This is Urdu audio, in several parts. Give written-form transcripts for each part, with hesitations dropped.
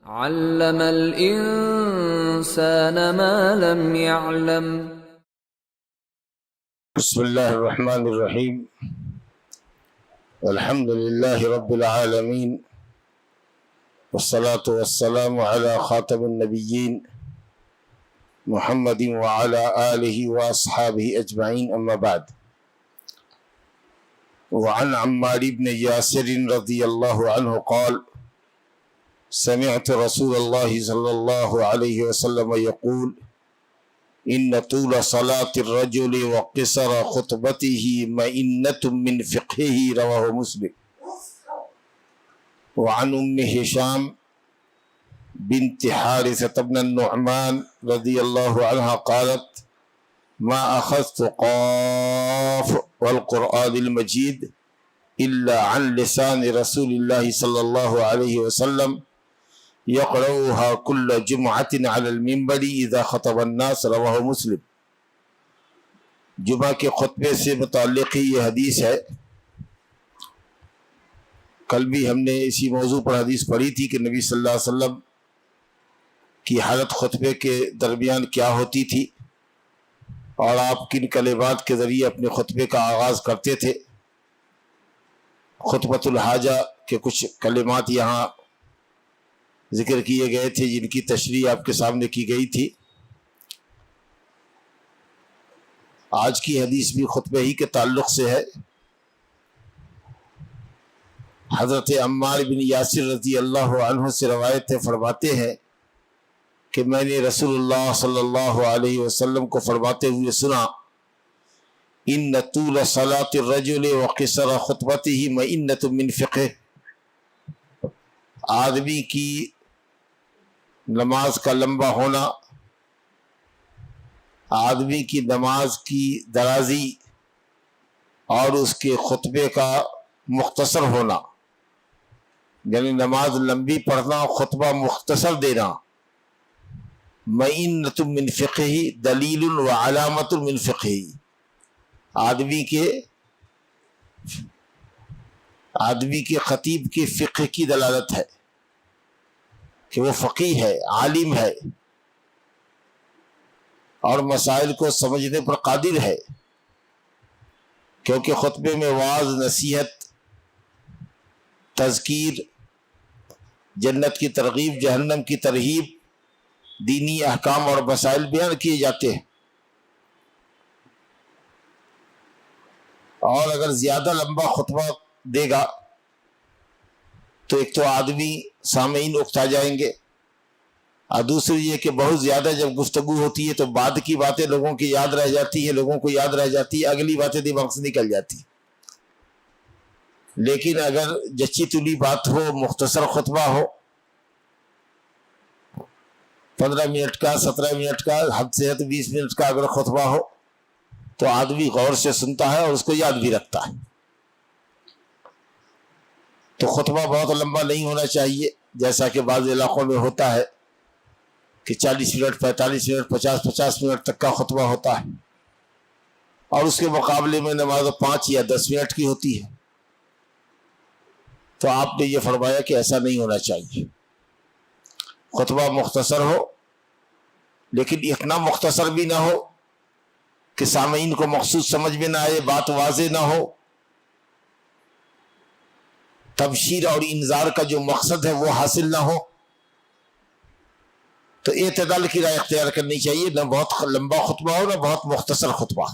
علم الإنسان ما لم يعلم. بسم الله الرحمن الرحيم. الحمد لله رب العالمين، والصلاة والسلام على خاتم النبيين محمد وعلى آله وأصحابه أجمعين، أما بعد. وعن عمار بن ياسر رضي الله عنه قال: سمعت رسول الله صلى الله عليه وسلم يقول: إن طول صلاة الرجل وقصر خطبته مئنة من فقهه، رواه مسلم. وعن هشام بنت حارثة بن النعمان رضي الله عنها قالت: ما أخذت قاف والقرآن المجيد إلا عن لسان رسول الله صلى الله عليه وسلم يقرأها كل جمعة على المنبر إذا خطب الناس، رواه مسلم. جمعہ کے خطبے سے متعلق ہی یہ حدیث ہے. کل بھی ہم نے اسی موضوع پر حدیث پڑھی تھی کہ نبی صلی اللہ علیہ وسلم کی حالت خطبے کے درمیان کیا ہوتی تھی اور آپ کن کلمات کے ذریعے اپنے خطبے کا آغاز کرتے تھے. خطبۃ الحاجہ کے کچھ کلمات یہاں ذکر کیے گئے تھے جن کی تشریح آپ کے سامنے کی گئی تھی. آج کی حدیث بھی خطبے ہی کے تعلق سے ہے. حضرت عمار بن یاسر رضی اللہ عنہ سے روایت ہے، فرماتے ہیں کہ میں نے رسول اللہ صلی اللہ علیہ وسلم کو فرماتے ہوئے سنا: ان طول صلاة الرجل وقصر خطبته مئنة من فقہ. آدمی کی نماز کا لمبا ہونا، آدمی کی نماز کی درازی اور اس کے خطبے کا مختصر ہونا، یعنی نماز لمبی پڑھنا، خطبہ مختصر دینا، مئنۃ من فقہ، دلیل و علامت من فقہ. آدمی کے خطیب کے فقہ کی دلالت ہے کہ وہ فقیہ ہے، عالم ہے اور مسائل کو سمجھنے پر قادر ہے، کیونکہ خطبے میں وعظ، نصیحت، تذکیر، جنت کی ترغیب، جہنم کی ترہیب، دینی احکام اور مسائل بیان کیے جاتے ہیں. اور اگر زیادہ لمبا خطبہ دے گا تو ایک تو آدمی سامعین اکتا جائیں گے، اور دوسری یہ کہ بہت زیادہ جب گفتگو ہوتی ہے تو بعد کی باتیں لوگوں کی یاد رہ جاتی ہے، لوگوں کو یاد رہ جاتی ہے، اگلی باتیں دماغ سے نکل جاتی. لیکن اگر جچی تلی بات ہو، مختصر خطبہ ہو، 15 منٹ کا، 17 منٹ کا، حد سے حد 20 منٹ کا اگر خطبہ ہو تو آدمی غور سے سنتا ہے اور اس کو یاد بھی رکھتا ہے. تو خطبہ بہت لمبا نہیں ہونا چاہیے، جیسا کہ بعض علاقوں میں ہوتا ہے کہ 40 منٹ، 45 منٹ، 50 منٹ تک کا خطبہ ہوتا ہے، اور اس کے مقابلے میں نماز 5 یا 10 منٹ کی ہوتی ہے. تو آپ نے یہ فرمایا کہ ایسا نہیں ہونا چاہیے. خطبہ مختصر ہو، لیکن اتنا مختصر بھی نہ ہو کہ سامعین کو مقصود سمجھ میں نہ آئے، بات واضح نہ ہو، تبشیر اور انذار کا جو مقصد ہے وہ حاصل نہ ہو. تو اعتدال کی رائے اختیار کرنی چاہیے، نہ بہت لمبا خطبہ ہو نہ بہت مختصر خطبہ.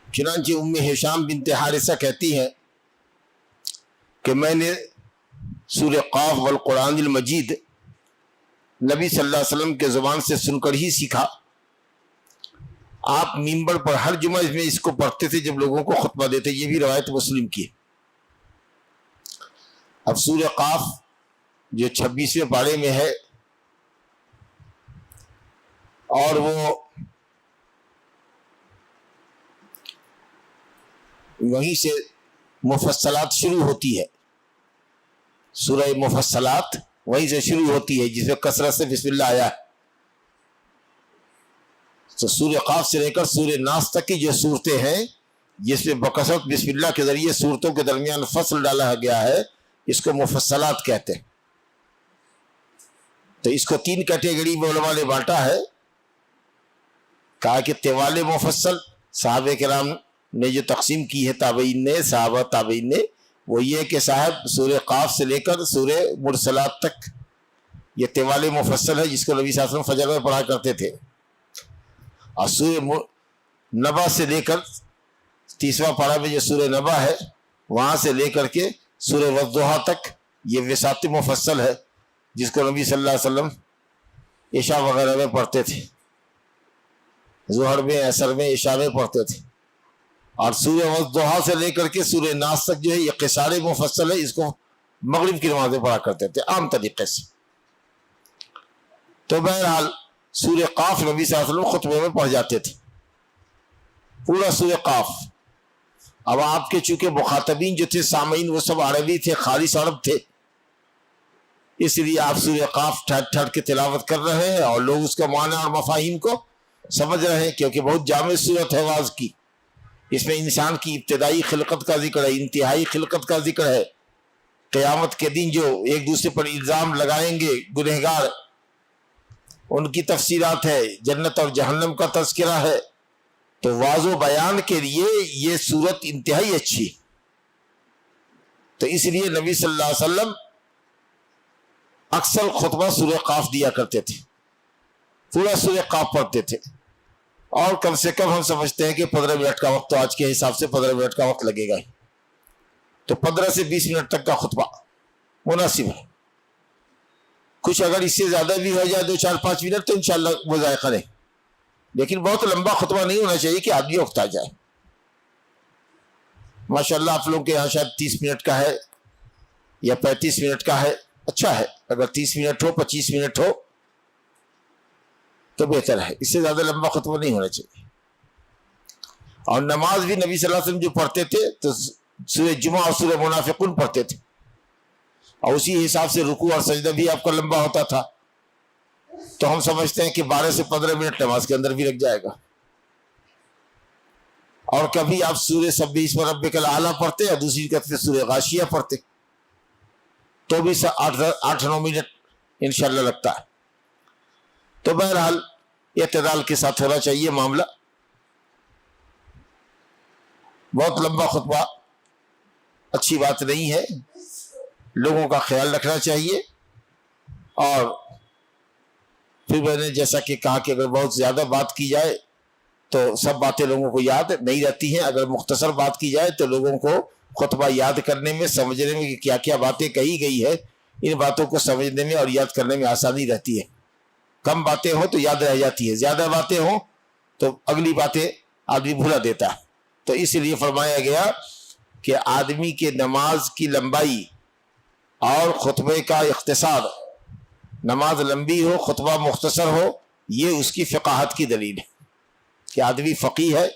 چنانچہ ہشام بنت حارثہ کہتی ہیں کہ میں نے سورہ قاف والقرآن المجید نبی صلی اللہ علیہ وسلم کے زبان سے سن کر ہی سیکھا. آپ منبر پر ہر جمعہ میں اس کو پڑھتے تھے جب لوگوں کو خطبہ دیتے. یہ بھی روایت مسلم کی ہے. اب سورہ قاف جو 26ویں پارے میں ہے، اور وہ وہیں سے مفصلات شروع ہوتی ہے. سورہ مفصلات وہیں سے شروع ہوتی ہے، جس میں کثرت سے بسم اللہ آیا ہے. تو سورہ قاف سے لے کر سورہ ناس تک کی جو صورتیں ہیں جس میں بکثرت بسم اللہ کے ذریعے صورتوں کے درمیان فصل ڈالا گیا ہے، اس کو مفصلات کہتے ہیں۔ تو اس کو 3 کیٹیگری میں علماء نے بانٹا ہے، کہا کہ طوال مفصل صحابہ کرام نے جو تقسیم کی ہے، تابعین نے، صحابہ تابعین نے، وہ یہ کہ صاحب سورہ قاف سے لے کر سورہ مرسلات تک یہ طوال مفصل ہے، جس کو نبی صلی اللہ علیہ وسلم فجر میں پڑھا کرتے تھے، اور سورہ نبا سے لے کر 30واں پارہ میں جو سورہ نبا ہے وہاں سے لے کر کے سورہ والضحیٰ تک یہ وساط مفصل ہے، جس کو نبی صلی اللہ علیہ وسلم عشاء وغیرہ میں پڑھتے تھے، ظہر میں، عصر میں، عشاء میں پڑھتے تھے۔ اور سورہ والضحیٰ سے لے کر کے سورہ ناس تک جو ہے یہ قصار مفصل ہے، اس کو مغرب کی نماز میں پڑھا کرتے تھے عام طریقے سے۔ تو بہرحال سورہ قاف نبی صلی اللہ علیہ وسلم خطبے میں پڑھ جاتے تھے، پورا سورہ قاف۔ اب آپ کے چونکہ مخاطبین جو تھے، سامعین، وہ سب عربی تھے، خالص عرب تھے، اس لیے آپ سورہ قاف ٹھہر ٹھہر کے تلاوت کر رہے ہیں اور لوگ اس کا معنی اور مفاہیم کو سمجھ رہے ہیں، کیونکہ بہت جامع صورت ہے واعظ کی۔ اس میں انسان کی ابتدائی خلقت کا ذکر ہے، انتہائی خلقت کا ذکر ہے، قیامت کے دن جو ایک دوسرے پر الزام لگائیں گے گنہگار، ان کی تفصیلات ہے، جنت اور جہنم کا تذکرہ ہے۔ تو واضح و بیان کے لیے یہ صورت انتہائی اچھی، تو اس لیے نبی صلی اللہ علیہ وسلم اکثر خطبہ سورہ قاف دیا کرتے تھے، پورا سورہ قاف پڑھتے تھے، اور کم سے کم ہم سمجھتے ہیں کہ 15 منٹ کا وقت، تو آج کے حساب سے 15 منٹ کا وقت لگے گا ہی، تو 15 سے 20 منٹ تک کا خطبہ مناسب ہے۔ کچھ اگر اس سے زیادہ بھی ہو جائے 2-4-5 منٹ تو انشاءاللہ وہ ذائقہ رہے، لیکن بہت لمبا خطبہ نہیں ہونا چاہیے کہ آدمی اکتا جائے۔ ماشاءاللہ آپ لوگوں کے یہاں شاید 30 منٹ کا ہے یا 35 منٹ کا ہے، اچھا ہے، اگر 30 منٹ ہو، 25 منٹ ہو تو بہتر ہے، اس سے زیادہ لمبا خطبہ نہیں ہونا چاہیے۔ اور نماز بھی نبی صلی اللہ علیہ وسلم جو پڑھتے تھے تو سورہ جمعہ اور سورہ منافقون پڑھتے تھے، اور اسی حساب سے رکوع اور سجدہ بھی آپ کا لمبا ہوتا تھا، تو ہم سمجھتے ہیں کہ 12 سے 15 منٹ نماز کے اندر بھی لگ جائے گا۔ اور کبھی آپ سورہ سبح اسم ربک الاعلیٰ پڑھتے اور دوسری طرف سورہ غاشیہ پڑھتے تو بھی 8-9 منٹ انشاءاللہ لگتا ہے۔ تو بہرحال اعتدال کے ساتھ ہونا چاہیے معاملہ، بہت لمبا خطبہ اچھی بات نہیں ہے، لوگوں کا خیال رکھنا چاہیے۔ اور پھر میں نے جیسا کہ کہا کہ اگر بہت زیادہ بات کی جائے تو سب باتیں لوگوں کو یاد نہیں رہتی ہیں، اگر مختصر بات کی جائے تو لوگوں کو خطبہ یاد کرنے میں، سمجھنے میں کہ کیا کیا باتیں کہی گئی ہے، ان باتوں کو سمجھنے میں اور یاد کرنے میں آسانی رہتی ہے۔ کم باتیں ہوں تو یاد رہ جاتی ہے، زیادہ باتیں ہوں تو اگلی باتیں آدمی بھولا دیتا ہے۔ تو اس لیے فرمایا گیا کہ آدمی کے نماز کی لمبائی اور خطبے کا اختصار، نماز لمبی ہو خطبہ مختصر ہو، یہ اس کی فقاہت کی دلیل ہے کہ آدمی فقیہ ہے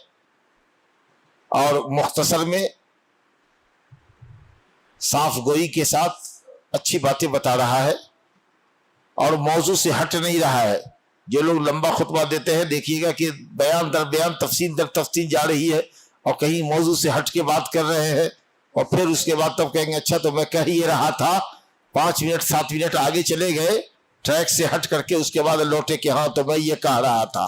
اور مختصر میں صاف گوئی کے ساتھ اچھی باتیں بتا رہا ہے اور موضوع سے ہٹ نہیں رہا ہے۔ جو لوگ لمبا خطبہ دیتے ہیں دیکھیے گا کہ بیان در بیان، تفصیل در تفصیل جا رہی ہے اور کہیں موضوع سے ہٹ کے بات کر رہے ہیں، اور پھر اس کے بعد تب کہیں گے اچھا تو میں کہہ یہ رہا تھا، 5 منٹ 7 منٹ آگے چلے گئے ٹریک سے ہٹ کر کے، اس کے بعد لوٹے کہ ہاں تو میں یہ کہہ رہا تھا،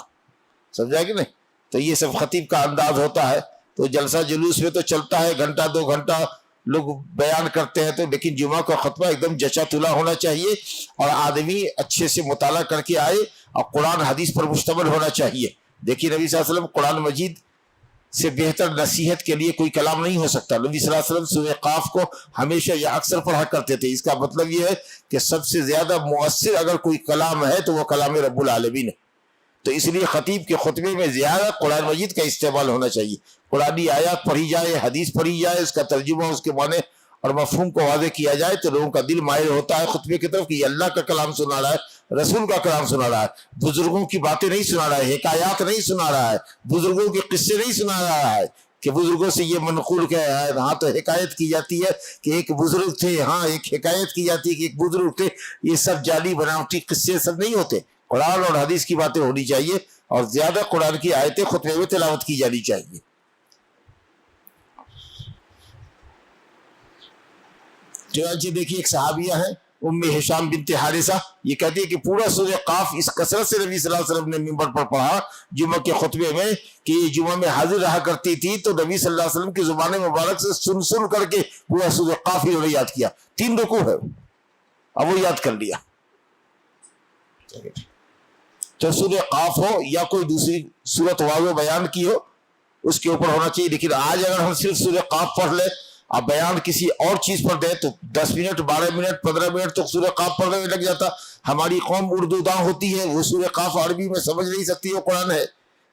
سمجھا کہ نہیں؟ تو یہ سب خطیب کا انداز ہوتا ہے۔ تو جلسہ جلوس میں تو چلتا ہے، گھنٹہ 2 گھنٹہ لوگ بیان کرتے ہیں، تو لیکن جمعہ کا خطبہ ایک دم جچا تلا ہونا چاہیے اور آدمی اچھے سے مطالعہ کر کے آئے اور قرآن حدیث پر مشتمل ہونا چاہیے۔ دیکھیے نبی صلی اللہ علیہ وسلم قرآن مجید سے بہتر نصیحت کے لیے کوئی کلام نہیں ہو سکتا۔ نبی صلی اللہ علیہ وسلم سورہ قاف کو ہمیشہ یا اکثر پڑھا کرتے تھے۔ اس کا مطلب یہ ہے کہ سب سے زیادہ مؤثر اگر کوئی کلام ہے تو وہ کلام رب العالمین ہے۔ تو اس لیے خطیب کے خطبے میں زیادہ قرآن مجید کا استعمال ہونا چاہیے، قرآنی آیات پڑھی جائے، حدیث پڑھی جائے، اس کا ترجمہ، اس کے معنی اور مفہوم کو واضح کیا جائے تو لوگوں کا دل مائل ہوتا ہے خطبے کی طرف کہ یہ اللہ کا کلام سنا رہا ہے، رسول کا کلام سنا رہا ہے، بزرگوں کی باتیں نہیں سنا رہا ہے، حکایات نہیں سنا رہا ہے، بزرگوں کے قصے نہیں سنا رہا ہے کہ بزرگوں سے یہ منقول کیا ہے۔ ہاں تو حکایت کی جاتی ہے کہ ایک بزرگ تھے، ہاں ایک حکایت کی جاتی ہے کہ ایک بزرگ تھے، یہ سب جعلی بناوٹی قصے سب نہیں ہوتے۔ قرآن اور حدیث کی باتیں ہونی چاہیے، اور زیادہ قرآن کی آیتیں خطبے میں تلاوت کی جانی چاہیے۔ چنانچہ دیکھیے ایک صحابیہ ہیں ام ہشام بنت حارثہ، یہ کہتی ہے کہ پورا سورہ قاف اس کثرت سے نبی صلی اللہ علیہ وسلم نے منبر پر پڑھا جمعہ کے خطبے میں کہ یہ جمعہ میں حاضر رہا کرتی تھی تو نبی صلی اللہ علیہ وسلم کی زبان مبارک سے سن سن کر کے پورا سورہ قاف ہی یاد کیا، 3 رکوع ہے اب وہ یاد کر لیا۔ تو سورہ قاف ہو یا کوئی دوسری سورت واضح بیان کی ہو اس کے اوپر ہونا چاہیے، لیکن آج اگر ہم صرف سورہ قاف پڑھ لیں، اب بیان کسی اور چیز پر دیں تو 10 منٹ 12 منٹ 15 منٹ تو سورہ قاف پڑھنے میں لگ جاتا۔ ہماری قوم اردو داں ہوتی ہے، وہ سورہ قاف عربی میں سمجھ نہیں سکتی وہ قرآن ہے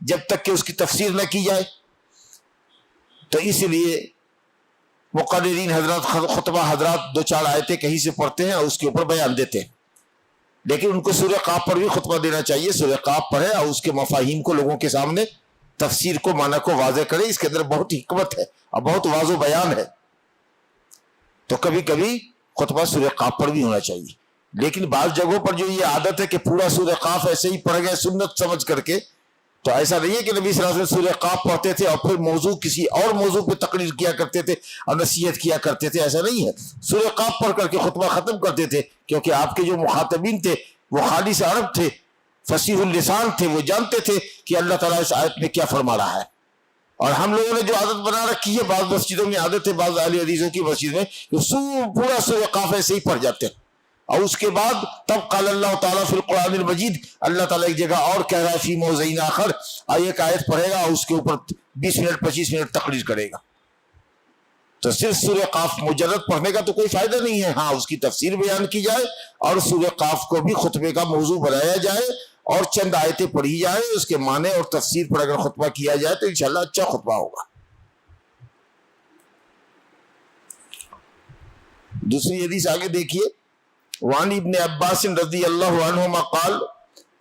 جب تک کہ اس کی تفسیر نہ کی جائے۔ تو اس لیے مقررین حضرات خطبہ حضرات 2-4 آیتیں کہیں سے پڑھتے ہیں اور اس کے اوپر بیان دیتے ہیں، لیکن ان کو سورہ قاف پر بھی خطبہ دینا چاہیے، سورہ قاف پڑھے اور اس کے مفاہیم کو لوگوں کے سامنے تفسیر کو معنی کو واضح کرے، اس کے اندر بہت حکمت ہے اور بہت واضح بیان ہے۔ تو کبھی کبھی خطبہ سورہ قاف پر بھی ہونا چاہیے، لیکن بعض جگہوں پر جو یہ عادت ہے کہ پورا سورہ قاف ایسے ہی پڑھ گئے سنت سمجھ کر کے، تو ایسا نہیں ہے کہ نبی صلی اللہ علیہ وسلم سورہ قاف پڑھتے تھے اور پھر موضوع کسی اور موضوع پہ تقریر کیا کرتے تھے اور نصیحت کیا کرتے تھے، ایسا نہیں ہے۔ سورہ قاف پڑھ کر کے خطبہ ختم کرتے تھے، کیونکہ آپ کے جو مخاطبین تھے وہ خالص عرب تھے، فصیح اللسان تھے، وہ جانتے تھے کہ اللہ تعالیٰ اس آیت میں کیا فرما رہا ہے۔ اور ہم لوگوں نے جو عادت بنا رکھی ہے، بعض مسجدوں میں عادت ہے، بعض اہل حدیثوں کی مسجد میں پورا سورہ قاف ایسے ہی پڑھ جاتے ہیں، اور اس کے بعد تب قال اللہ تعالیٰ فی القرآن المجید، اللہ تعالیٰ ایک جگہ اور کہہ رہا ہے فی موضع آخر، ایک آیت پڑھے گا اور اس کے اوپر 20 منٹ 25 منٹ تقریر کرے گا۔ تو صرف سورہ قاف مجرد پڑھنے کا تو کوئی فائدہ نہیں ہے، ہاں اس کی تفسیر بیان کی جائے اور سورہ قاف کو بھی خطبے کا موضوع بنایا جائے اور چند آیتیں پڑھی جائے، اس کے معنی اور تفسیر پر اگر خطبہ کیا جائے تو انشاءاللہ اچھا خطبہ ہوگا۔ دوسری حدیث آگے دیکھیے، وعن ابن عباس رضی اللہ عنہما قال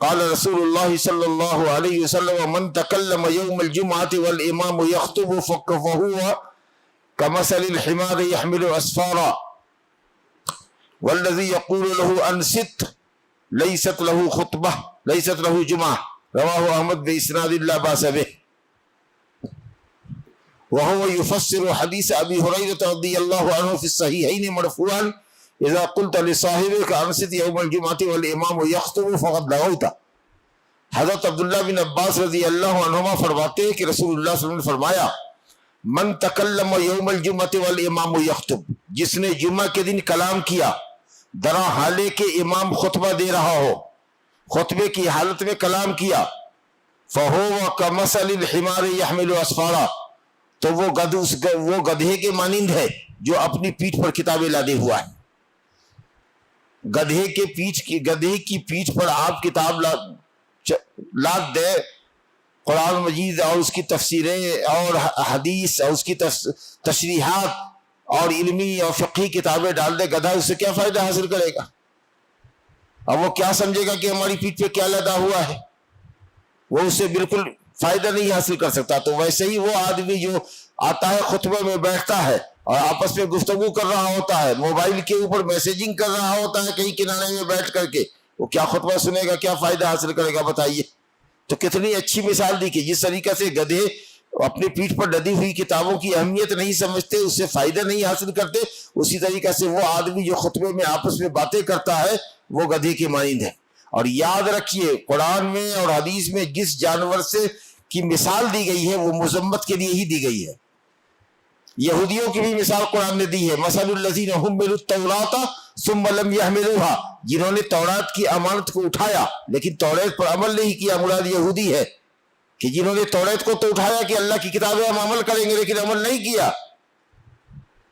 قال رسول اللہ صلی اللہ علیہ وسلم من تکلم یوم الجمعة والامام یخطب فهو كمثل الحمار يحمل اسفارا والذي يقول له انصت ليست له خطبة ليست له جمعة رواه احمد باسناد لا باس به، وهو يفسر حديث ابي هريرة رضي الله عنه في الصحيحين مرفوعا اذا قلت لصاحبك انصت يوم الجمعة والامام يخطب فقد لغوت۔ حضرت عبداللہ بن عباس رضی اللہ عنہما فرماتے ہیں کہ رسول اللہ صلی اللہ علیہ وسلم نے فرمایا من تکلم یوم الجمعة والامام یخطب، جس نے جمعہ کے دن کلام کیا درا حالے کے امام خطبہ دے رہا ہو، خطبے کی حالت میں کلام کیا، فہو کمثل الحمار یحمل اسفارا، تو وہ گدھے کے مانند ہے جو اپنی پیٹھ پر کتابیں لادے ہوا ہے۔ گدھے کی پیٹھ پر آپ کتاب لاد دے، قرآن مجید اور اس کی تفسیریں اور حدیث اور اس کی تشریحات اور علمی اور فقہی کتابیں ڈال دے، گدھا اس سے کیا فائدہ حاصل کرے گا؟ اب وہ کیا سمجھے گا کہ ہماری پیٹھ پہ کیا لدا ہوا ہے؟ وہ اس سے بالکل فائدہ نہیں حاصل کر سکتا۔ تو ویسے ہی وہ آدمی جو آتا ہے خطبے میں بیٹھتا ہے اور آپس میں گفتگو کر رہا ہوتا ہے، موبائل کے اوپر میسیجنگ کر رہا ہوتا ہے کہیں کنارے میں بیٹھ کر کے، وہ کیا خطبہ سنے گا، کیا فائدہ حاصل کرے گا بتائیے؟ تو کتنی اچھی مثال دی کہ جس طریقے سے گدھے اپنی پیٹھ پر لدی ہوئی کتابوں کی اہمیت نہیں سمجھتے، اس سے فائدہ نہیں حاصل کرتے، اسی طریقے سے وہ آدمی جو خطبے میں آپس میں باتیں کرتا ہے وہ گدھے کے مانند ہے۔ اور یاد رکھیے قرآن میں اور حدیث میں جس جانور سے کی مثال دی گئی ہے وہ مذمت کے لیے ہی دی گئی ہے۔ یہودیوں کی بھی مثال قرآن نے دی ہے، مثل الذین حملوا التوراۃ ثم لم یحملوها، جنہوں نے تورات کی امانت کو اٹھایا لیکن تورات پر عمل نہیں کیا، مراد یہودی ہے کہ جنہوں نے تورات کو تو اٹھایا کہ اللہ کی کتابیں ہم عمل کریں گے لیکن عمل نہیں کیا۔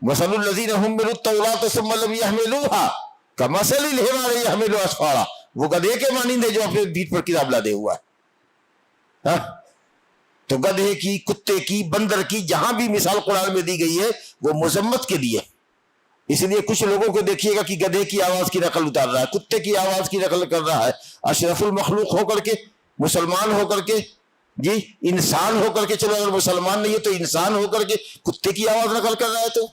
مثل الذین حملوا التوراۃ ثم لم یحملوها کمثل الحمار یحمل اسفارا، وہ گدھے کے مانند ہے جو اپنے پیٹھ پر کتاب لادے ہوا ہے۔ تو گدھے کی، کتے کی، بندر کی جہاں بھی مثال قرآن میں دی گئی ہے وہ مذمت کے لیے۔ اس لیے کچھ لوگوں کو دیکھیے گا کہ گدھے کی آواز کی نقل اتار رہا ہے، کتے کی آواز کی نقل کر رہا ہے، اشرف المخلوق ہو کر کے، مسلمان ہو کر کے، جی انسان ہو کر کے، چلو اگر مسلمان نہیں ہے تو انسان ہو کر کے کتے کی آواز نقل کر رہا ہے، تو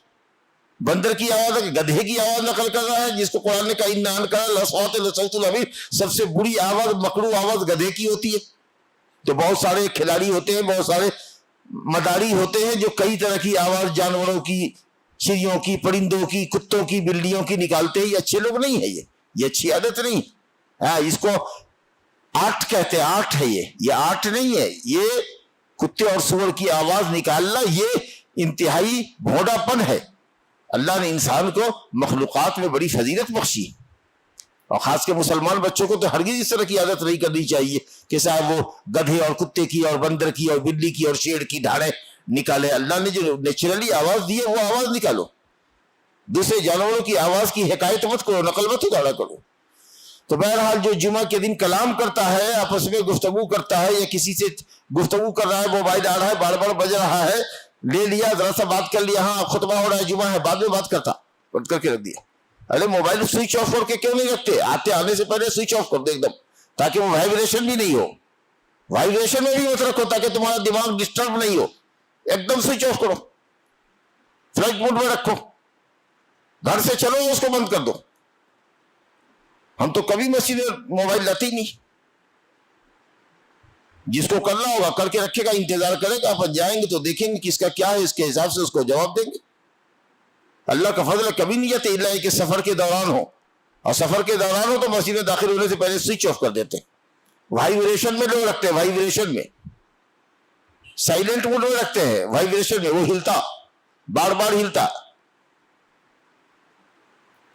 بندر کی آواز، گدھے کی آواز نقل کر رہا ہے، جس کو قرآن نے کہا ان کا لصوت لصوت الحمیر، سب سے بری آواز، مکروہ آواز گدھے کی ہوتی ہے۔ تو بہت سارے کھلاڑی ہوتے ہیں, بہت سارے مداری ہوتے ہیں جو کئی طرح کی آواز جانوروں کی, چڑیوں کی, پرندوں کی, کتوں کی, بلیوں کی نکالتے ہیں. یہ اچھے لوگ نہیں ہے, یہ اچھی عادت نہیں. ہاں, اس کو آرٹ کہتے ہیں, آرٹ ہے یہ آرٹ نہیں ہے. یہ کتے اور سور کی آواز نکالنا یہ انتہائی بھوڑا پن ہے. اللہ نے انسان کو مخلوقات میں بڑی فضیلت بخشی, اور خاص کے مسلمان بچوں کو تو ہرگز اس طرح کی عادت نہیں کرنی چاہیے کہ صاحب وہ گدھے اور کتے کی اور بندر کی اور بلی کی اور شیر کی دھاڑیں نکالے. اللہ نے جو نیچرلی آواز دی ہے وہ آواز نکالو. دوسرے جانوروں کی آواز کی حکایت مت کرو, نقل مت اتارا کرو. تو بہرحال جو جمعہ کے دن کلام کرتا ہے, آپس میں گفتگو کرتا ہے, یا کسی سے گفتگو کر رہا ہے, موبائل آ رہا ہے, بار بار بج رہا ہے, لے لیا ذرا سا بات کر لیا, ہاں خطبہ ہو رہا ہے, جمعہ ہے, بعد میں بات کرتا, بند کر کے رکھ دیا. ارے موبائل سوئچ آف کر کے کیوں نہیں رکھتے؟ آنے سے پہلے سوئچ آف کر دو ایک دم, تاکہ وہ وائبریشن بھی نہیں ہو. وائبریشن میں بھی مت رکھو تاکہ تمہارا دماغ ڈسٹرب نہیں ہو. ایک دم سوئچ آف کرو, فلائٹ موڈ میں رکھو, گھر سے چلو اس کو بند کر دو. ہم تو کبھی مسجد میں موبائل لاتے ہی نہیں. جس کو کرنا ہوگا کر کے رکھے گا, انتظار کرے گا, اپن جائیں گے تو دیکھیں گے کس کا کیا ہے, اس کے حساب سے اس کو جواب دیں گے. اللہ کا فضل ہے, کبھی نہیں جاتے الا کہ سفر کے دوران ہو, اور سفر کے دوران ہو تو مسجد میں داخل ہونے سے پہلے سوئچ آف کر دیتے. وائبریشن میں لوگ رکھتے ہیں, وائبریشن میں, سائلنٹ موڈ میں رکھتے ہیں, وائبریشن میں, وہ ہلتا, بار بار ہلتا.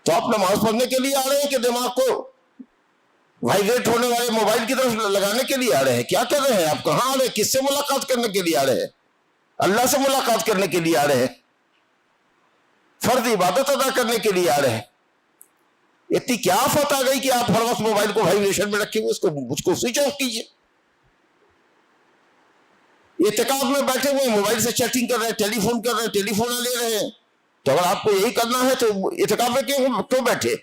تو آپ نماز پڑھنے کے لیے آ رہے ہیں کہ دماغ کو وائبریٹ ہونے والے موبائل کی طرف لگانے کے لیے آ رہے ہیں؟ کیا کر رہے ہیں آپ؟ کہاں آ رہے ہیں؟ کس سے ملاقات کرنے کے لیے آ رہے ہیں؟ اللہ سے ملاقات کرنے کے لیے آ رہے ہیں, فرض عبادت ادا کرنے کے لیے آ رہے ہیں. اتنی کیا آفت آ گئی کہ آپ ہر وقت موبائل کو وائبریشن میں رکھیں, اس کو سوئچ آف کیجیے. اعتکاف میں بیٹھے ہوئے موبائل سے چیٹنگ کر رہے ہیں, ٹیلی فون کر رہے ہیں, ٹیلی فون لے رہے ہیں. تو اگر آپ کو یہی کرنا ہے تو اعتکاف میں کیوں بیٹھے؟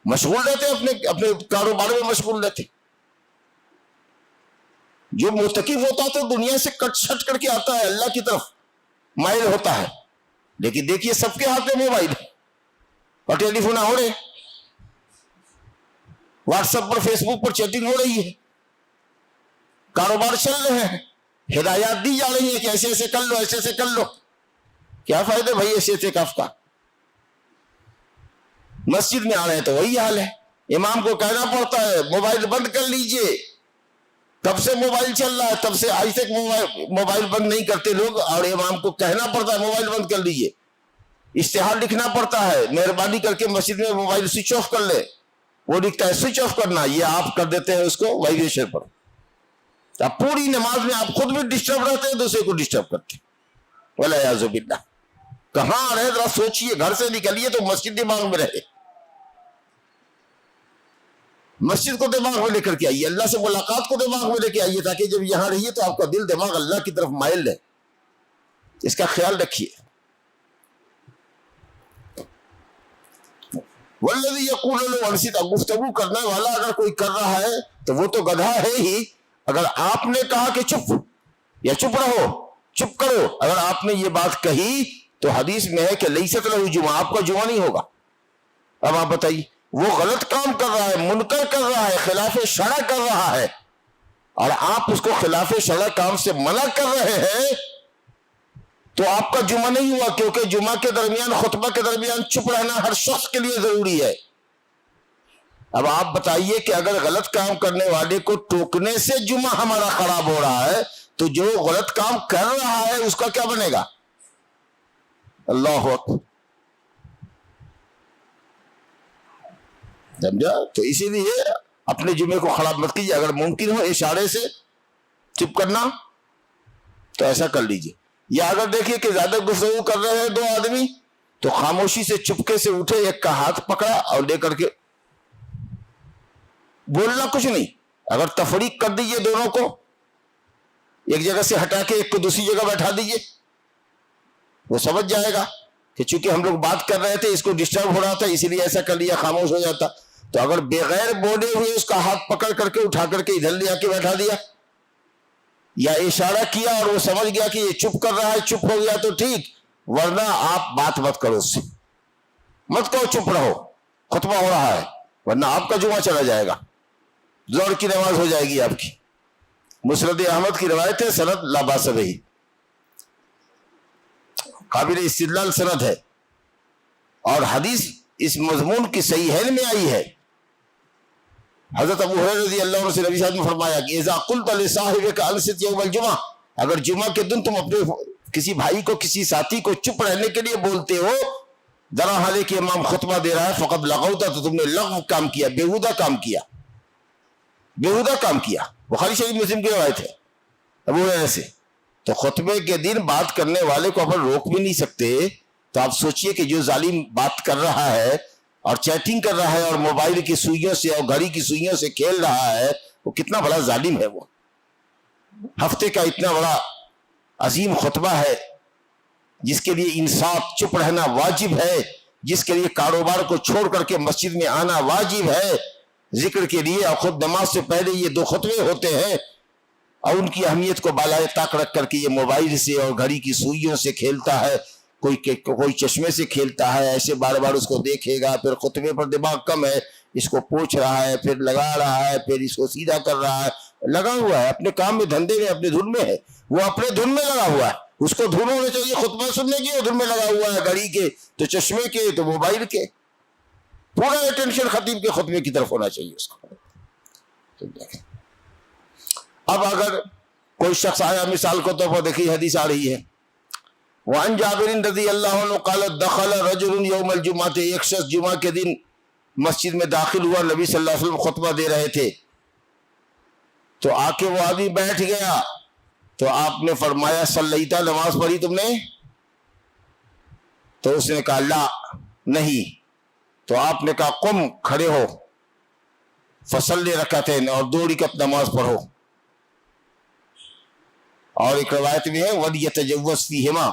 مشغول رہتے, اپنے کاروبار میں مشغول رہتے. جو متقی ہوتا تو دنیا سے کٹ چھٹ کر کے آتا ہے, اللہ کی طرف مائل ہوتا ہے. لیکن دیکھیے سب کے ہاتھ میں موبائل اور ٹیلی فون ہو رہے, واٹس ایپ پر, فیس بک پر چیٹنگ ہو رہی ہے, کاروبار چل رہے ہیں, ہدایات دی جا رہی ہیں کہ ایسے ایسے کر لو, ایسے ایسے کر لو. کیا فائدہ بھائی ایسے اعتکاف کا؟ مسجد میں آ رہے ہیں تو وہی حال ہے, امام کو کہنا پڑتا ہے موبائل بند کر لیجئے. تب سے موبائل چل رہا ہے, تب سے آج تک موبائل بند نہیں کرتے لوگ, اور امام کو کہنا پڑتا ہے موبائل بند کر لیجئے. اشتہار لکھنا پڑتا ہے, مہربانی کر کے مسجد میں موبائل سوئچ آف کر لے. وہ لکھتا ہے سوئچ آف کرنا, یہ آپ کر دیتے ہیں اس کو وائبریشن پر. اب پوری نماز میں آپ خود بھی ڈسٹرب رہتے ہیں, دوسرے کو ڈسٹرب کرتے ہیں. والعیاذ باللہ. کہاں آ رہے ذرا سوچئے, گھر سے نکلیے تو مسجد دماغ میں رہے, مسجد کو دماغ میں لے کر کے آئیے, اللہ سے ملاقات کو دماغ میں لے کے آئیے, تاکہ جب یہاں رہیے تو آپ کا دل دماغ اللہ کی طرف مائل ہے. اس کا خیال رکھیے. والذی یقول له انصت, گفتگو کرنے والا اگر کوئی کر رہا ہے تو وہ تو گدھا ہے ہی. اگر آپ نے کہا کہ چپ یا چپ رہو, چپ کرو, اگر آپ نے یہ بات کہی تو حدیث میں ہے کہ لیست لہ جمعہ, آپ کا جمعہ نہیں ہوگا. اب آپ بتائیے, وہ غلط کام کر رہا ہے, منکر کر رہا ہے, خلاف شرع کر رہا ہے, اور آپ اس کو خلاف شرع کام سے منع کر رہے ہیں, تو آپ کا جمعہ نہیں ہوا. کیونکہ جمعہ کے درمیان, خطبہ کے درمیان چپ رہنا ہر شخص کے لیے ضروری ہے. اب آپ بتائیے کہ اگر غلط کام کرنے والے کو ٹوکنے سے جمعہ ہمارا خراب ہو رہا ہے, تو جو غلط کام کر رہا ہے اس کا کیا بنے گا؟ اللہ اکبر. سمجھا؟ تو اسی لیے اپنے جمعے کو خراب مت کیجیے. اگر ممکن ہو اشارے سے چپ کرنا تو ایسا کر لیجیے. یا اگر دیکھیے کہ زیادہ گفتگو کر رہے ہیں دو آدمی, تو خاموشی سے چپکے سے اٹھے, ایک کا ہاتھ پکڑا اور لے کر کے بولنا کچھ نہیں. اگر تفریق کر دیجیے دونوں کو, ایک جگہ سے ہٹا کے ایک کو دوسری جگہ بیٹھا دیجیے, وہ سمجھ جائے گا کہ چونکہ ہم لوگ بات کر رہے تھے, اس کو ڈسٹرب ہو رہا تھا, اسی لیے ایسا کر لیا, خاموش ہو جاتا. تو اگر بغیر بولے ہوئے اس کا ہاتھ پکڑ کر کے اٹھا کر کے ادھر لے آ کے بیٹھا دیا, یا اشارہ کیا اور وہ سمجھ گیا کہ یہ چپ کر رہا ہے, چپ ہو گیا تو ٹھیک, ورنہ آپ بات مت کرو اس سے, مت کہو چپ رہو, خطبہ ہو رہا ہے, ورنہ آپ کا جمعہ چلا جائے گا, زور کی نماز ہو جائے گی آپ کی. مسند احمد کی روایت ہے، سند لا باس بہ، قابل استدلال سند ہے، اور حدیث اس مضمون کی صحیحین میں آئی ہے۔ حضرت ابو ہریرہ رضی اللہ عنہ سے نبی صلی اللہ علیہ وسلم نے فرمایا کہ اذا قلت لصاحبک انصت یوم الجمعہ، اگر جمعہ کے دن تم اپنے کسی بھائی کو، کسی ساتھی کو چپ رہنے کے لیے بولتے ہو، درا حالے کہ امام خطبہ دے رہا ہے، فقط لغوتا، تو تم نے لغو کام کیا، بیہودہ کام کیا، بیہودہ کام کیا۔ بخاری شریف مسلم کی روایت ہے ابو ہریرہ سے۔ تو خطبے کے دن بات کرنے والے کو اپن روک بھی نہیں سکتے، تو آپ سوچئے کہ جو ظالم بات کر رہا ہے اور چیٹنگ کر رہا ہے اور موبائل کی سوئیوں سے اور گھڑی کی سوئیوں سے کھیل رہا ہے، وہ کتنا بڑا ظالم ہے۔ وہ ہفتے کا اتنا بڑا عظیم خطبہ ہے جس کے لیے انصات، چپ رہنا واجب ہے، جس کے لیے کاروبار کو چھوڑ کر کے مسجد میں آنا واجب ہے ذکر کے لیے، اور خود نماز سے پہلے یہ 2 خطبے ہوتے ہیں، اور ان کی اہمیت کو بالائے طاق رکھ کر کے یہ موبائل سے اور گھڑی کی سوئیوں سے کھیلتا ہے، کوئی چشمے سے کھیلتا ہے، ایسے بار بار اس کو دیکھے گا، پھر خطبے پر دماغ کم ہے، اس کو پوچھ رہا ہے، پھر لگا رہا ہے، پھر اس کو سیدھا کر رہا ہے، لگا ہوا ہے اپنے کام میں، دھندے میں، اپنے دھن میں ہے، وہ اپنے دھن میں لگا ہوا ہے، اس کو دھن ہونے چاہیے خطبہ سننے کی، وہ دھن میں لگا ہوا ہے، گھڑی کے تو چشمے کے تو موبائل کے، پورا اٹینشن خطیب کے خطبے کی طرف ہونا چاہیے اس کو۔ اب اگر کوئی شخص آیا، مثال کو طور پر دیکھیے حدیث آ رہی ہے، وعن جابر رضی اللہ عنہ قال دخل رجل یوم الجمعہ، ایک شخص جمعہ کے دن مسجد میں داخل ہوا، نبی صلی اللہ علیہ وسلم خطبہ دے رہے تھے، تو آ کے وہ آدمی بیٹھ گیا، تو آپ نے فرمایا صلیتا، نماز پڑھی تم نے؟ تو اس نے کہا لا، نہیں۔ تو آپ نے کہا قم، کھڑے ہو، فصلی رکعتین، اور 2 رکعت نماز پڑھو، اور ایک روایت میں ہے وَلْيَتَجَوَّزْ فِيهِمَا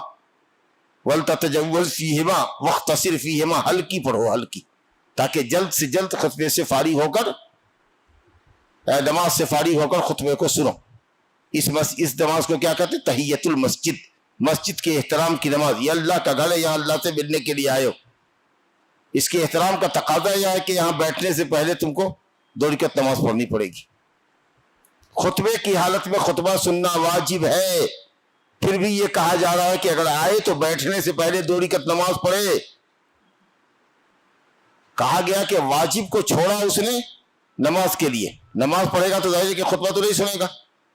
وَلْتَتَجَوَّزْ فِيهِمَا وَاخْتَصِرْ فِيهِمَا، ہلکی پڑھو، ہلکی، تاکہ جلد سے جلد خطبے سے فارغ ہو کر، نماز سے فارغ ہو کر خطبے کو سنو۔ اس نماز کو کیا کہتے ہیں؟ تحیت المسجد، مسجد کے احترام کی نماز، یہ اللہ کا گھر ہے، یہاں اللہ سے ملنے کے لیے آئے ہو، اس کے احترام کا تقاضا یہ ہے کہ یہاں بیٹھنے سے پہلے تم کو 2 رکعت نماز پڑھنی پڑے گی۔ خطبے کی حالت میں خطبہ سننا واجب ہے، پھر بھی یہ کہا جا رہا ہے کہ اگر آئے تو بیٹھنے سے پہلے 2 رکعت نماز پڑھے۔ کہا گیا کہ واجب کو چھوڑا اس نے نماز کے لیے، نماز پڑھے گا تو ظاہر ہے کہ خطبہ تو نہیں سنے گا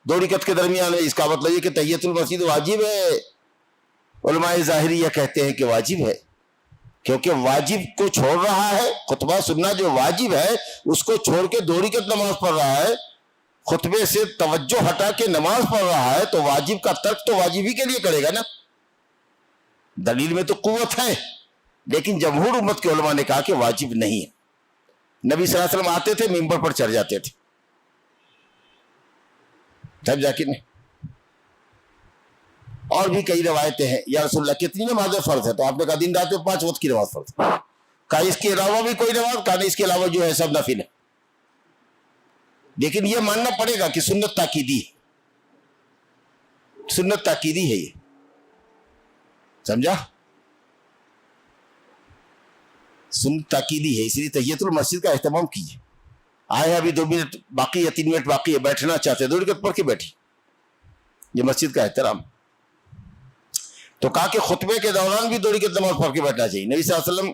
2 رکعت کے درمیان میں، اس کا مطلب یہ کہ تحیت المسجد واجب ہے۔ علماء ظاہریہ کہتے ہیں کہ واجب ہے، کیونکہ واجب کو چھوڑ رہا ہے، خطبہ سننا جو واجب ہے اس کو چھوڑ کے 2 رکعت نماز پڑھ رہا ہے، خطبے سے توجہ ہٹا کے نماز پڑھ رہا ہے، تو واجب کا ترک تو واجب ہی کے لیے کرے گا نا۔ دلیل میں تو قوت ہے، لیکن جمہور امت کے علماء نے کہا کہ واجب نہیں ہے۔ نبی صلی اللہ علیہ وسلم آتے تھے، ممبر پر چڑھ جاتے تھے، تب جا کے نہیں۔ اور بھی کئی روایتیں ہیں، یا رسول اللہ کتنی نمازیں فرض ہے؟ تو آپ نے کہا دن رات میں 5 وقت کی نماز فرض ہے۔ کہا اس کے علاوہ بھی کوئی نماز؟ کہا نہیں، اس کے علاوہ جو ہے سب نفل ہے، لیکن یہ ماننا پڑے گا کہ سنت تاکیدی ہے، سنت تاکیدی ہے، یہ سمجھا؟ سنت تاکیدی ہے، اس لیے تحیت المسجد کا اہتمام کیجیے۔ آئے ابھی 2 منٹ باقی ہے، 3 منٹ باقی ہے، بیٹھنا چاہتے ہیں 2 رکعت پڑھ کے بیٹھی، یہ مسجد کا احترام۔ تو کہا کہ خطبے کے دوران بھی 2 رکعت نماز پڑھ کے بیٹھنا چاہیے۔ نبی صلی اللہ علیہ وسلم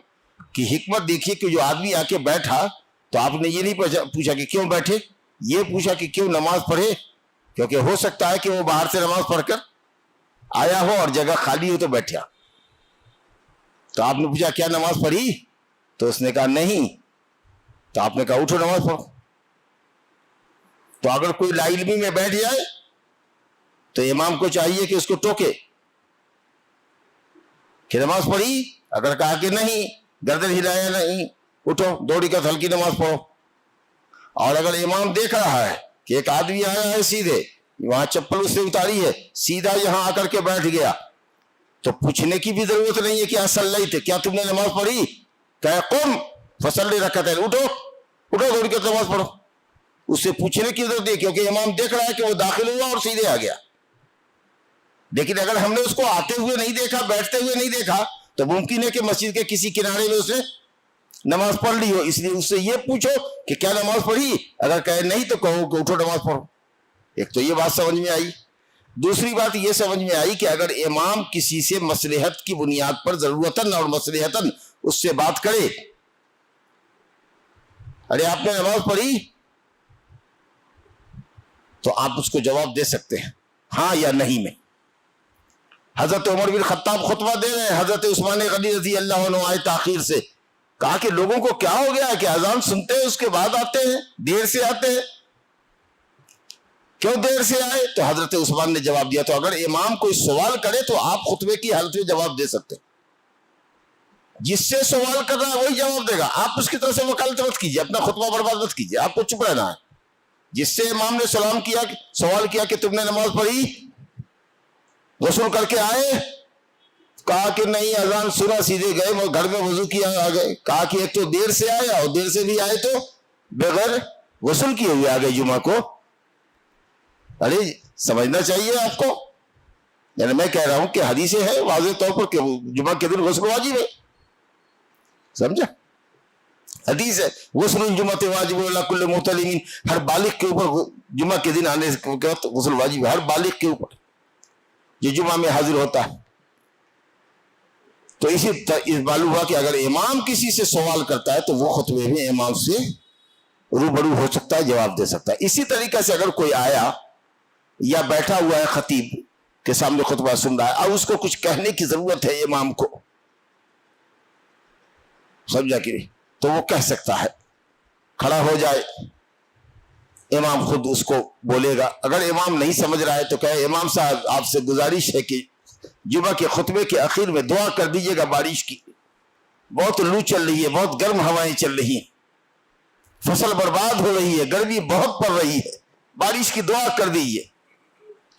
کی حکمت دیکھیے کہ جو آدمی آ کے بیٹھا تو آپ نے یہ نہیں پوچھا کہ کیوں بیٹھے، یہ پوچھا کہ کیوں نماز پڑھے، کیونکہ ہو سکتا ہے کہ وہ باہر سے نماز پڑھ کر آیا ہو اور جگہ خالی ہو تو بیٹھا۔ تو آپ نے پوچھا کیا نماز پڑھی؟ تو اس نے کہا نہیں۔ تو آپ نے کہا اٹھو نماز پڑھو۔ تو اگر کوئی لا علمی میں بیٹھ جائے تو امام کو چاہیے کہ اس کو ٹوکے کہ نماز پڑھی، اگر کہا کہ نہیں، گردن ہلایا نہیں، اٹھو 2 رکعت ہلکی نماز پڑھو۔ اور اگر امام دیکھ رہا ہے کہ ایک آدمی آیا ہے سیدھے، وہاں چپل اس نے اتاری ہے، سیدھا یہاں آ کر کے بیٹھ گیا، تو پوچھنے کی بھی ضرورت نہیں ہے کہ صلیت، کیا تم نے نماز پڑھی؟ کہ قم فصلی رکعتین، اٹھو 2 رکعت نماز پڑھو۔ اس سے پوچھنے کی ضرورت ہے کیونکہ امام دیکھ رہا ہے کہ وہ داخل ہوا اور سیدھے آ گیا۔ لیکن اگر ہم نے اس کو آتے ہوئے نہیں دیکھا، بیٹھتے ہوئے نہیں دیکھا، تو ممکن ہے کہ مسجد کے کسی کنارے میں اس نے نماز پڑھ لی ہو، اس لیے اس سے یہ پوچھو کہ کیا نماز پڑھی، اگر کہے نہیں تو کہو کہ اٹھو نماز پڑھو۔ ایک تو یہ بات سمجھ میں آئی. دوسری بات یہ سمجھ میں آئی کہ اگر امام کسی سے مصلحت کی بنیاد پر ضرورتاً اور مصلحتاً اس سے بات کرے، ارے آپ نے نماز پڑھی، تو آپ اس کو جواب دے سکتے ہیں ہاں یا نہیں میں. حضرت عمر بن خطاب خطبہ دے رہے ہیں، حضرت عثمان غنی رضی اللہ عنہ آئے تاخیر سے. کہا کہ لوگوں کو کیا ہو گیا کہ اذان سنتے ہیں اس کے بعد آتے ہیں، دیر سے آتے ہیں، کیوں دیر سے آئے؟ تو حضرت عثمان نے جواب دیا تو اگر امام کوئی سوال کرے تو آپ خطبے کی حالت میں جواب دے سکتے ہیں. جس سے سوال کر رہا ہے وہی جواب دے گا، آپ اس کی طرف سے وکالت مت کیجیے، اپنا خطبہ برباد مت کیجیے، آپ کو چپ رہنا ہے. جس سے امام نے سلام کیا، سوال کیا کہ تم نے نماز پڑھی، غسل کر کے آئے، کہا کہ نہیں اذان سنا سیدھے گئے، وہ گھر میں وضو کیا آ گئے. کہا کہ ایک تو دیر سے آئے اور دیر سے بھی آئے تو بغیر غسل کیے ہوئے آ گئے جمعہ کو. ارے سمجھنا چاہیے آپ کو. یعنی میں کہہ رہا ہوں کہ حدیثیں ہیں واضح طور پر کہ جمعہ کے دن غسل واجب ہے، سمجھا؟ حدیث ہے غسل الجمعہ واجب علی کل محتلم، ہر بالغ کے اوپر جمعہ کے دن آنے کے وقت غسل واجب ہے، ہر بالغ کے اوپر جو جمعہ میں حاضر ہوتا ہے. تو اس معلوم ہوا کہ اگر امام کسی سے سوال کرتا ہے تو وہ خطبے میں امام سے روبرو ہو سکتا ہے، جواب دے سکتا ہے. اسی طریقے سے اگر کوئی آیا یا بیٹھا ہوا ہے خطیب کے سامنے خطبہ سن رہا ہے اور اس کو کچھ کہنے کی ضرورت ہے امام کو، سمجھا کہ نہیں، تو وہ کہہ سکتا ہے، کھڑا ہو جائے، امام خود اس کو بولے گا. اگر امام نہیں سمجھ رہا ہے تو کہے امام صاحب آپ سے گزارش ہے کہ جمعہ کے خطبے کے اخیر میں دعا کر دیجئے گا بارش کی، بہت لو چل رہی ہے، بہت گرم ہوائیں چل رہی ہیں، فصل برباد ہو رہی ہے، گرمی بہت پڑ رہی ہے، بارش کی دعا کر دیجئے.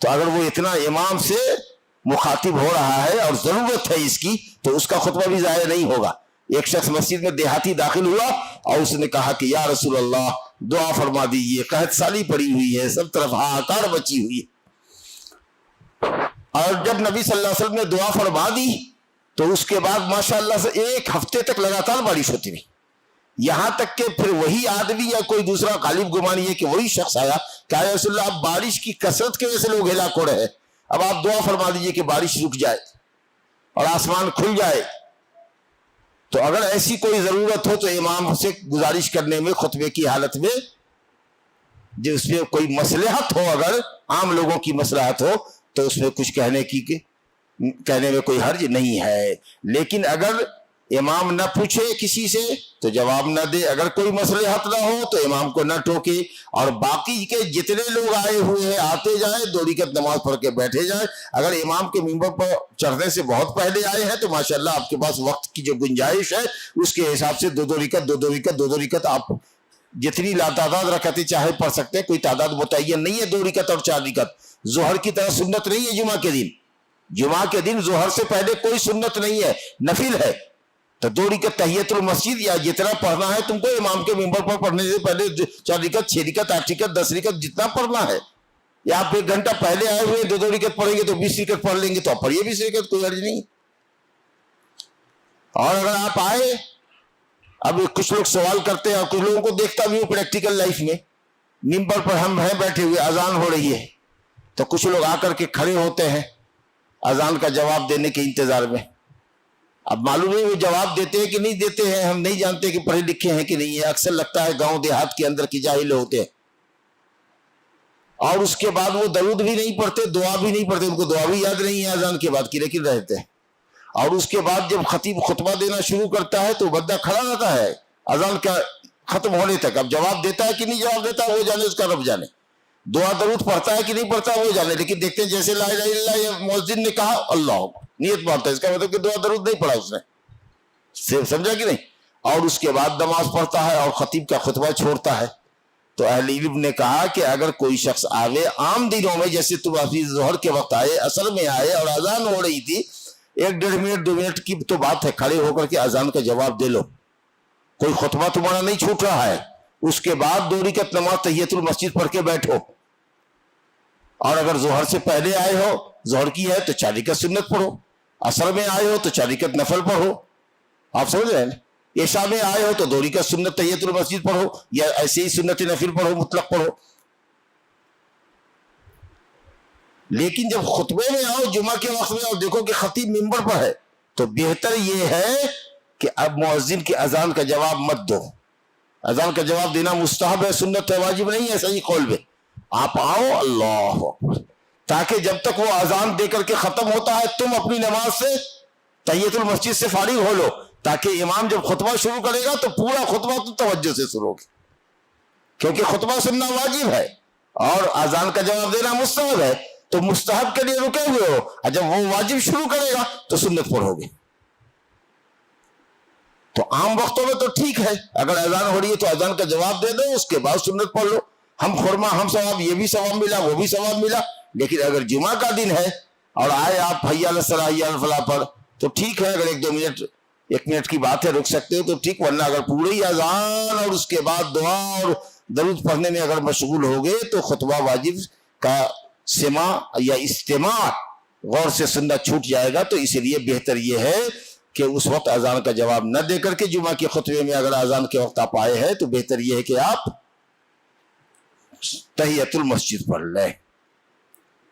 تو اگر وہ اتنا امام سے مخاطب ہو رہا ہے اور ضرورت ہے اس کی تو اس کا خطبہ بھی ضائع نہیں ہوگا. ایک شخص مسجد میں دیہاتی داخل ہوا اور اس نے کہا کہ یا رسول اللہ دعا فرما دیجئے، قحط سالی پڑی ہوئی ہے، سب طرف ہاکار بچی ہوئی ہے. اور جب نبی صلی اللہ علیہ وسلم نے دعا فرما دی تو اس کے بعد ماشاءاللہ سے ایک ہفتے تک لگاتار بارش ہوتی رہی، یہاں تک کہ پھر وہی آدمی یا کوئی دوسرا غالب گمان یہ کہ وہی شخص آیا کہ یا رسول اللہ اب بارش کی کثرت کی وجہ سے لوگ ہلاک ہو رہے ہیں، اب آپ دعا فرما دیجئے کہ بارش رک جائے اور آسمان کھل جائے. تو اگر ایسی کوئی ضرورت ہو تو امام سے گزارش کرنے میں خطبے کی حالت میں جو اس میں کوئی مصلحت ہو، اگر عام لوگوں کی مصلحت ہو تو اس میں کچھ کہنے میں کوئی حرج نہیں ہے. لیکن اگر امام نہ پوچھے کسی سے تو جواب نہ دے، اگر کوئی مصلحت نہ ہو تو امام کو نہ ٹوکے، اور باقی کے جتنے لوگ آئے ہوئے ہیں آتے جائیں، 2 رکعت نماز پڑھ کے بیٹھے جائیں. اگر امام کے ممبر پر چڑھنے سے بہت پہلے آئے ہیں تو ماشاءاللہ آپ کے پاس وقت کی جو گنجائش ہے اس کے حساب سے 2 رکعت آپ جتنی لاتعداد رکعتیں چاہے پڑھ سکتے ہیں، کوئی تعداد متعین نہیں ہے. 2 رکعت اور 4 رکعت ظہر کی طرح سنت نہیں ہے. جمعہ کے دن ظہر سے پہلے کوئی سنت نہیں ہے، نفل ہے. تو 2 رکعت تحیت المسجد یا جتنا پڑھنا ہے تم کو امام کے ممبر پر پڑھنے سے پہلے 4 رکعت 6 رکعت 8 رکعت 10 رکعت جتنا پڑھنا ہے، یا آپ 1 گھنٹہ پہلے آئے ہوئے 2 رکعت پڑھیں گے تو 20 رکعت پڑھ لیں گے تو آپ پڑھیے 20 رکعت، کوئی حرج نہیں. اور اگر آپ آئے، اب کچھ لوگ سوال کرتے ہیں اور کچھ لوگوں کو دیکھتا بھی ہوں پریکٹیکل لائف میں، ممبر پر ہم ہیں بیٹھے ہوئے، اذان ہو رہی ہے تو کچھ لوگ آ کر کے کھڑے ہوتے ہیں اذان کا جواب دینے کے انتظار میں. اب معلوم نہیں وہ جواب دیتے ہیں کہ نہیں دیتے ہیں، ہم نہیں جانتے کہ پڑھے لکھے ہیں کہ نہیں ہے. اکثر لگتا ہے گاؤں دیہات کے اندر کی جاہل ہوتے ہیں. اور اس کے بعد وہ درود بھی نہیں پڑھتے، دعا بھی نہیں پڑھتے، ان کو دعا بھی یاد نہیں ہے اذان کے بعد کی، لیکن رہتے ہیں. اور اس کے بعد جب خطیب خطبہ دینا شروع کرتا ہے تو بندہ کھڑا رہتا ہے اذان کا ختم ہونے تک. اب جواب دیتا ہے کہ نہیں جواب دیتا وہ جانے، اس کا رب جانے. دعا درود پڑھتا ہے کہ نہیں پڑھتا وہ جانے. لیکن دیکھتے ہیں جیسے لا الہ الا اللہ یہ مؤذن نے کہا اللہ نیت مانتا ہے، اس کا مطلب کہ دعا درود نہیں پڑھا اس نے، سمجھا کہ نہیں. اور اس کے بعد نماز پڑھتا ہے اور خطیب کا خطبہ چھوڑتا ہے. تو اہل علم نے کہا کہ اگر کوئی شخص آوے عام دنوں میں، جیسے تم ابھی ظہر کے وقت آئے، عصر میں آئے اور اذان ہو رہی تھی، 1-1.5 منٹ 2 منٹ کی تو بات ہے، کھڑے ہو کر کے اذان کا جواب دے لو، کوئی خطبہ تمہارا نہیں چھوٹ رہا ہے. اس کے بعد 2 رکعت نماز تحیت المسجد پڑھ کے بیٹھو. اور اگر ظہر سے پہلے آئے ہو، ظہر کی ہے تو 4 رکعت سنت پڑھو، عصر میں آئے ہو تو 4 رکعت نفل پڑھو. آپ سمجھ رہے ہیں نا؟ عشاء میں آئے ہو تو 2 رکعت سنت تحیت المسجد پڑھو، یا ایسے ہی سنت نفل پڑھو، مطلق پڑھو. لیکن جب خطبے میں آؤ جمعہ کے وقت میں اور دیکھو کہ خطیب منبر پر ہے تو بہتر یہ ہے کہ اب مؤذن کی اذان کا جواب مت دو. اذان کا جواب دینا مستحب ہے، سنت ہے، واجب نہیں ہے. صحیح قول میں آپ آؤ اللہ اکبر، تاکہ جب تک وہ اذان دے کر کے ختم ہوتا ہے تم اپنی نماز سے تحیت المسجد سے فارغ ہو لو، تاکہ امام جب خطبہ شروع کرے گا تو پورا خطبہ تو توجہ سے سنو گے، کیونکہ خطبہ سننا واجب ہے اور اذان کا جواب دینا مستحب ہے. تو مستحب کے لیے رکے ہوئے ہو، اور جب وہ واجب شروع کرے گا تو سنت پڑھو گے. تو عام وقتوں میں تو ٹھیک ہے، اگر اذان ہو رہی ہے تو اذان کا جواب دے دو، اس کے بعد سنت پڑھ لو. ہم خرما ہم ثواب، یہ بھی ثواب ملا وہ بھی ثواب ملا. لیکن اگر جمعہ کا دن ہے اور آئے آپ حی علی الصلاۃ حی علی الفلاح پر تو ٹھیک ہے، اگر ایک منٹ کی بات ہے رک سکتے ہو تو ٹھیک، ورنہ اگر پوری اذان اور اس کے بعد دعا اور درود پڑھنے میں اگر مشغول ہو گئے تو خطبہ واجب کا سماع یا استماع غور سے سننا چھوٹ جائے گا. تو اسی لیے بہتر یہ ہے کہ اس وقت اذان کا جواب نہ دے کر کے جمعہ کے خطبے میں اگر اذان کے وقت آپ آئے ہیں تو بہتر یہ ہے کہ آپ تحیت المسجد پڑھ لیں.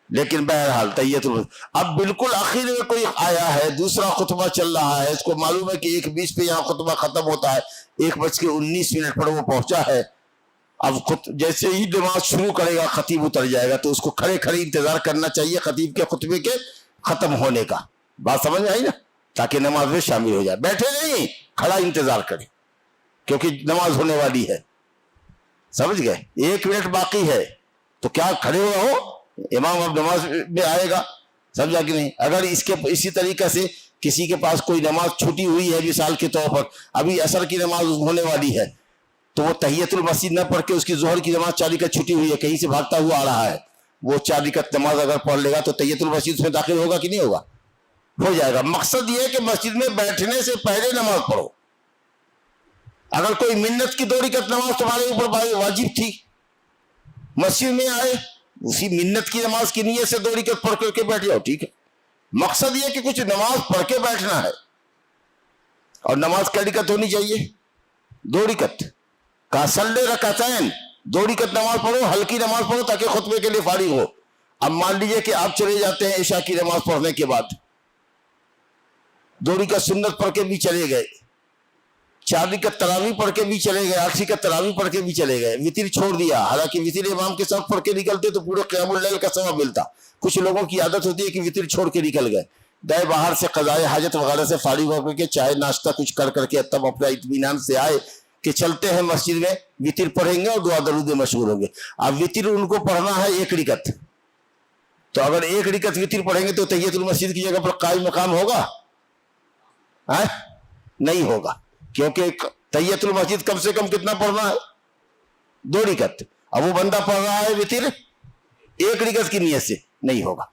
لیکن بہرحال تحیت المسجد اب بالکل آخر میں کوئی آیا ہے، دوسرا خطبہ چل رہا ہے، اس کو معلوم ہے کہ 1:20 پہ یہاں خطبہ ختم ہوتا ہے، 1:19 پر وہ پہنچا ہے. اب جیسے ہی نماز شروع کرے گا خطیب اتر جائے گا تو اس کو کھڑے کھڑے انتظار کرنا چاہیے خطیب کے خطبے کے ختم ہونے کا. بات سمجھ میں آئی نا؟ تاکہ نماز میں شامل ہو جائے. بیٹھے نہیں، کھڑا انتظار کریں کیونکہ نماز ہونے والی ہے. سمجھ گئے؟ 1 منٹ باقی ہے تو کیا کھڑے ہو، امام اب نماز میں آئے گا. سمجھا کہ نہیں؟ اگر اسی طریقے سے کسی کے پاس کوئی نماز چھوٹی ہوئی ہے مثال کے طور پر، ابھی عصر کی نماز ہونے والی ہے تو وہ تحیت المسجد نہ پڑھ کے اس کی ظہر کی نماز 4 رکعت چھٹی ہوئی ہے، کہیں سے بھاگتا ہوا آ رہا ہے، وہ 4 رکعت نماز اگر پڑھ لے گا تو تحیت المسجد میں داخل ہوگا کہ نہیں ہوگا؟ ہو جائے گا. مقصد یہ ہے کہ مسجد میں بیٹھنے سے پہلے نماز پڑھو. اگر کوئی منت کی 2 رکعت نماز تمہارے اوپر واجب تھی، مسجد میں آئے اسی منت کی نماز کی نیت سے 2 رکعت پڑھ کر کے بیٹھ جاؤ، ٹھیک ہے. مقصد یہ کہ کچھ نماز پڑھ کے بیٹھنا ہے. اور نماز کی رکعت ہونی چاہیے 2 رکعت کا صلی رکعتین، 2 رکعت نماز پڑھو، ہلکی نماز پڑھو تاکہ خطبے کے لیے فارغ ہو. اب مان لیجئے کہ آپ چلے جاتے ہیں عشاء کی نماز پڑھنے کے بعد، 2 رکعت سنت پڑھ کے بھی چلے گئے، 4 رکعت تراویح پڑھ کے بھی چلے گئے، 8 رکعت تراویح پڑھ کے بھی چلے گئے، وتر چھوڑ دیا. حالانکہ وتر امام کے ساتھ پڑھ کے نکلتے تو پورے قیام اللیل کا ثواب ملتا. کچھ لوگوں کی عادت ہوتی ہے کہ وتر چھوڑ کے نکل گئے، گئے باہر سے قضائے حاجت وغیرہ سے فارغ ہو کر کے چائے ناشتہ کچھ کر کے تب اپنا اطمینان سے آئے کہ چلتے ہیں مسجد میں وتر پڑھیں گے اور دعا درود میں مشغول ہوں گے. اب وتر ان کو پڑھنا ہے 1 رکعت، تو اگر 1 رکعت وتر پڑھیں گے تو تحیت المسجد کی جگہ پر قائم مقام ہوگا؟ نہیں ہوگا، کیونکہ تحیت المسجد کم سے کم کتنا پڑھنا ہے؟ 2 رکعت. اب وہ بندہ پڑھ رہا ہے وتر 1 رکعت کی نیت سے، نہیں ہوگا.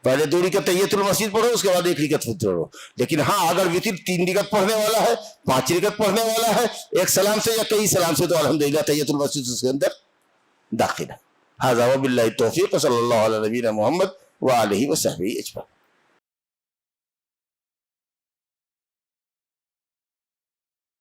پہلے 2 رکعت تحیت المسجد پڑھو، اس کے بعد 1 رکعت وتر پڑھو. لیکن ہاں اگر وتر 3 رکعت پڑھنے والا ہے، 5 رکعت پڑھنے والا ہے، 1 سلام سے یا کئی سلام سے، تو الحمدللہ تحیت المسجد اس کے اندر داخل ہے. ھذا وباللہ التوفیق، صلی اللہ علیہ نبینا محمد وآلہ وصحبہ اجمعین.